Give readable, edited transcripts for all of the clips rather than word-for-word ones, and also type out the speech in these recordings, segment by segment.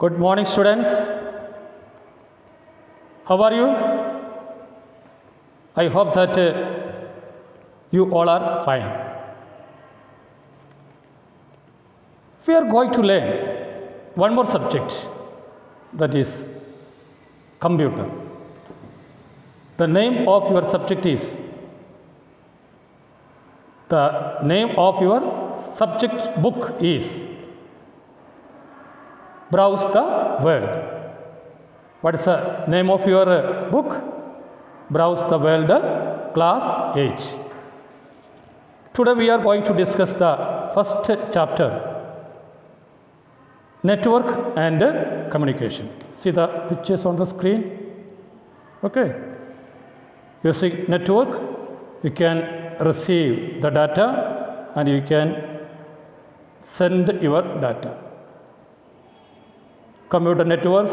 Good morning, students. How are you? I hope that you all are fine. We are going to learn one more subject, that is computer. The name of your subject is book is Browse the World. What is the name of your book? Browse the World, Class 8. Today we are going to discuss the first chapter, Network and Communication. See the pictures on the screen? Okay. Using network, you can receive the data and you can send your data. Computer networks,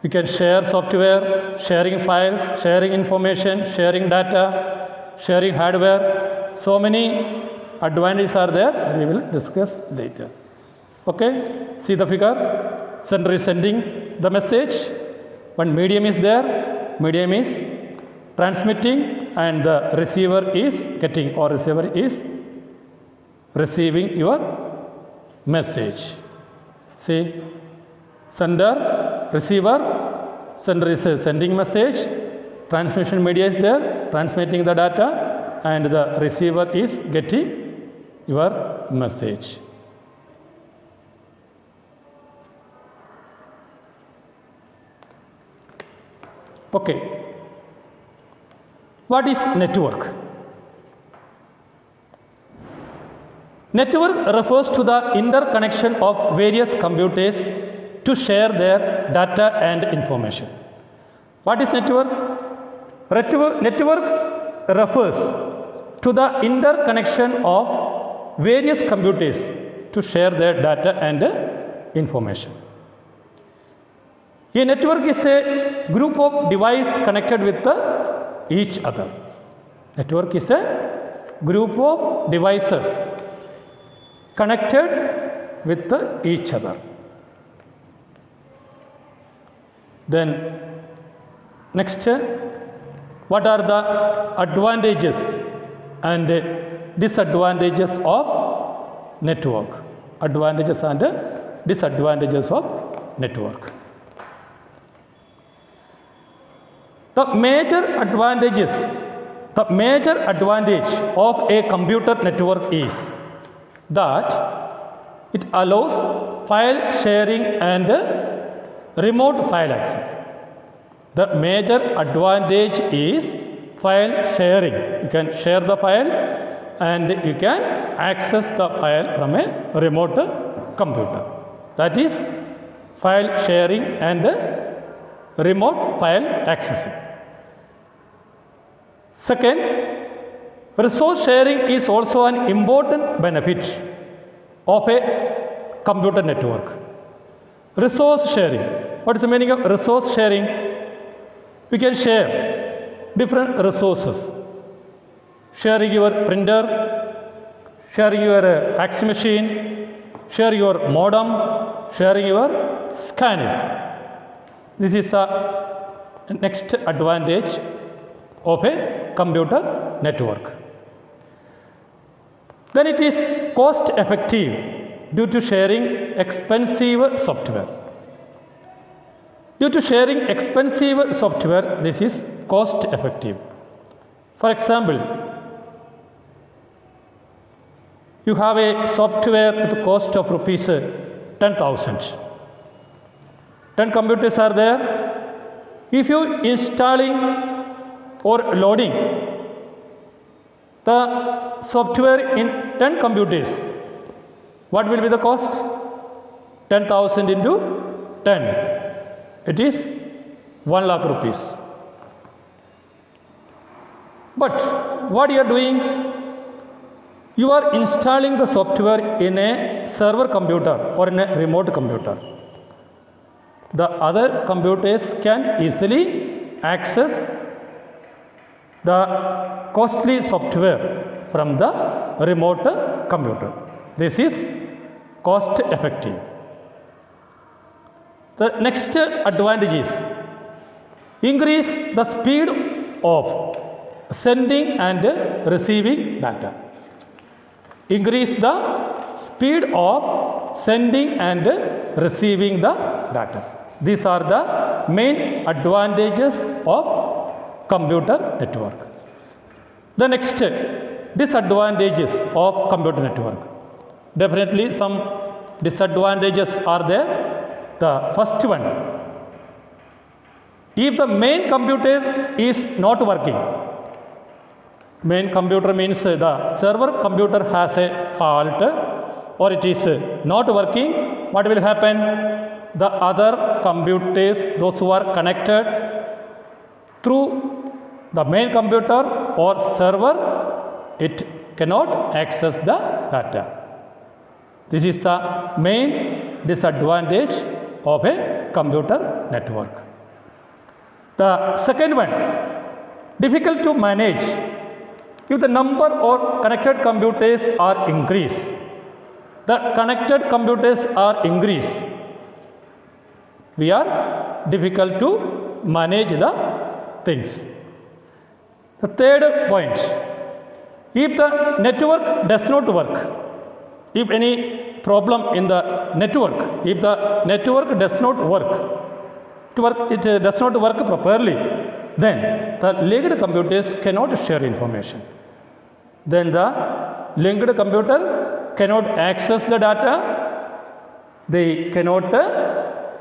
you can share software, sharing files, sharing information, sharing data, sharing hardware. So many advantages are there, we will discuss later. Okay, see the figure. Sender is sending the message. One medium is there, medium is transmitting, and the receiver is getting, or receiver is receiving your message. See, sender, receiver, sender is sending message, transmission media is there, transmitting the data, and the receiver is getting your message. Okay. What is network? Network refers to the interconnection of various computers to share their data and information. What is network? Network refers to the interconnection of various computers to share their data and information. A network is a group of devices connected with each other. Network is a group of devices connected with each other. Then next, what are the advantages and disadvantages of network? Advantages and disadvantages of network. The major advantage of a computer network is that it allows file sharing and remote file access. The major advantage is file sharing. You can share the file and you can access the file from a remote computer. That is file sharing and remote file accessing. Second, resource sharing is also an important benefit of a computer network. Resource sharing. What is the meaning of resource sharing? We can share different resources. Sharing your printer, sharing your fax machine, share your modem, sharing your scanners. This is the next advantage of a computer network. Then it is cost effective due to sharing expensive software. Due to sharing expensive software, this is cost effective. For example, you have a software with the cost of rupees 10,000. 10 computers are there. If you installing or loading the software in 10 computers, what will be the cost? 10,000 into 10. It is 1 lakh rupees. But what you are doing? You are installing the software in a server computer or in a remote computer. The other computers can easily access the costly software from the remote computer. This is cost effective. The next advantage is increase the speed of sending and receiving data. Increase the speed of sending and receiving the data. These are the main advantages of computer network. The next disadvantages of computer network. Definitely some disadvantages are there. The first one, if the main computer is not working, main computer means the server computer has a fault or it is not working, what will happen? The other computers, those who are connected through the main computer or server, it cannot access the data. This is the main disadvantage of a computer network. The second one, difficult to manage. If the number of connected computers are increased, the connected computers are increased, we are difficult to manage the things. The third point, if the network does not work, if any problem in the network, if the network does not work, it does not work properly, then the linked computers cannot share information. Then the linked computer cannot access the data, they cannot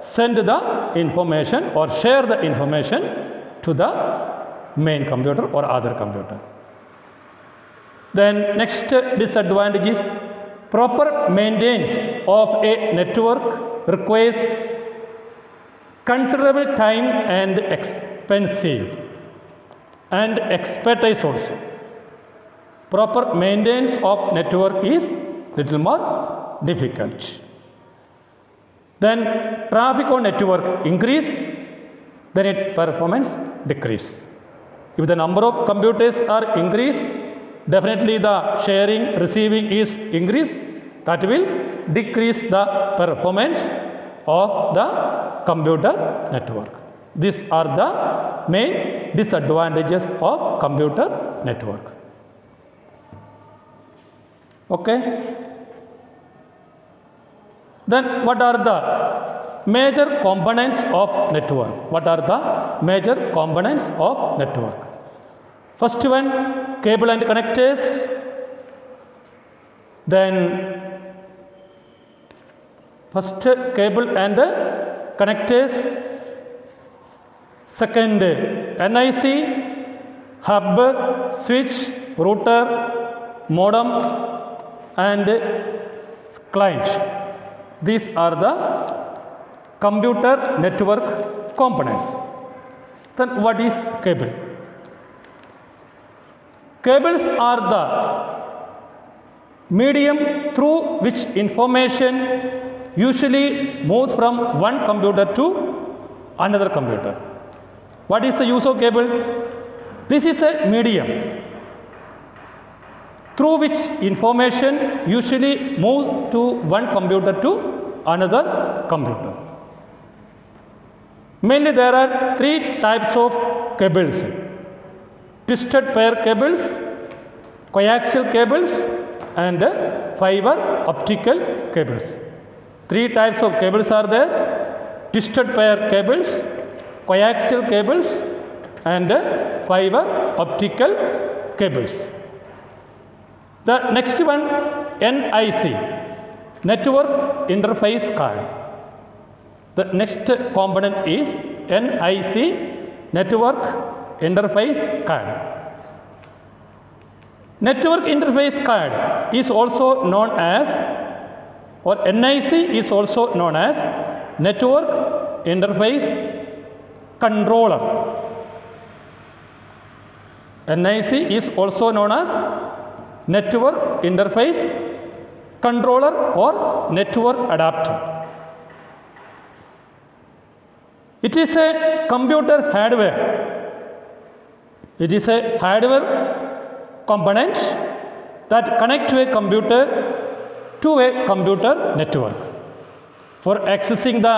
send the information or share the information to the main computer or other computer. Then next disadvantage is proper maintenance of a network requires considerable time and expensive and expertise also. Proper maintenance of network is little more difficult. Then traffic on network increase, then its performance decrease. If the number of computers are increased, definitely the sharing, receiving is increased. That will decrease the performance of the computer network. These are the main disadvantages of computer network. Okay. Then what are the major components of network? What are the major components of network? First one, cable and connectors. Then first cable and connectors. Second, NIC, hub, switch, router, modem and client. These are the computer network components. Then what is cable? Cables are the medium through which information usually moves from one computer to another computer. What is the use of cable? This is a medium through which information usually moves to one computer to another computer. Mainly there are three types of cables: twisted pair cables, coaxial cables and fiber optical cables. Three types of cables are there: twisted pair cables, coaxial cables and fiber optical cables. The next one, NIC, Network Interface Card. The next component is NIC, Network Interface Card. Network Interface Card is also known as, or NIC is also known as Network Interface Controller. NIC is also known as Network Interface Controller or Network Adapter. It is a computer hardware. It is a hardware component that connects to a computer two-way computer network. For accessing the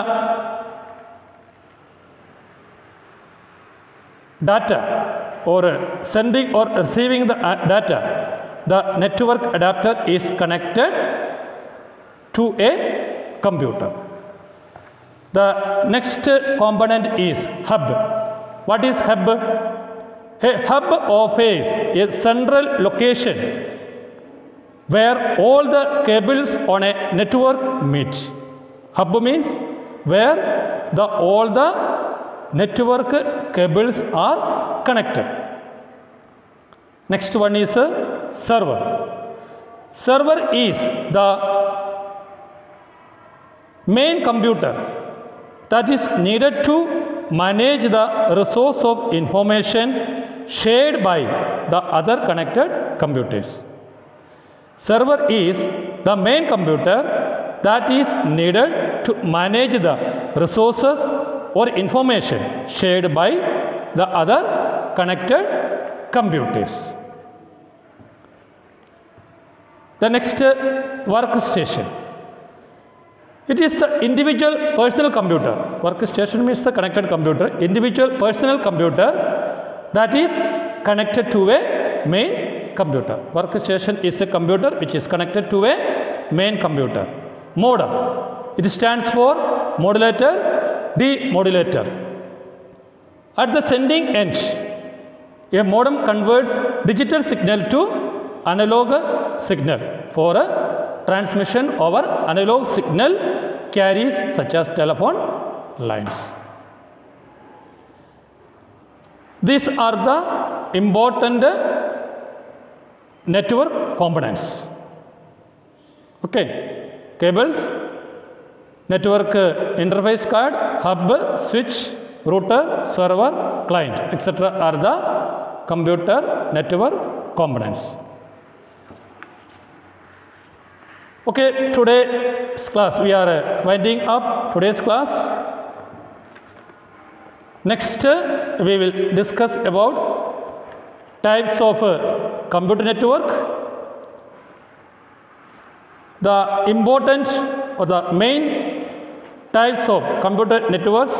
data or sending or receiving the data, the network adapter is connected to a computer. The next component is hub. What is hub? A hub offers a central location where all the cables on a network meet. Hub means where all the network cables are connected. Next one is a server. Server is the main computer that is needed to manage the resource of information shared by the other connected computers. Server is the main computer that is needed to manage the resources or information shared by the other connected computers. The next workstation. It is the individual personal computer. Workstation means the connected computer. Individual personal computer that is connected to a main computer. Workstation is a computer which is connected to a main computer. Modem. It stands for modulator, demodulator. At the sending end, a modem converts digital signal to analog signal for a transmission over analog signal carriers such as telephone lines. These are the important network components. Okay, cables, network interface card, hub, switch, router, server, client, etc. are the computer network components. Okay, today's class we are winding up today's class. Next, we will discuss about types of computer network. The important or the main types of computer networks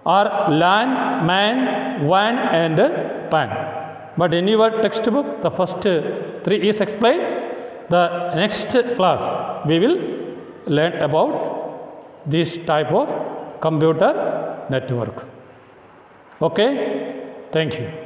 are LAN, MAN, WAN and PAN. But in your textbook, the first three is explained. The next class, we will learn about this type of computer network. Okay, thank you.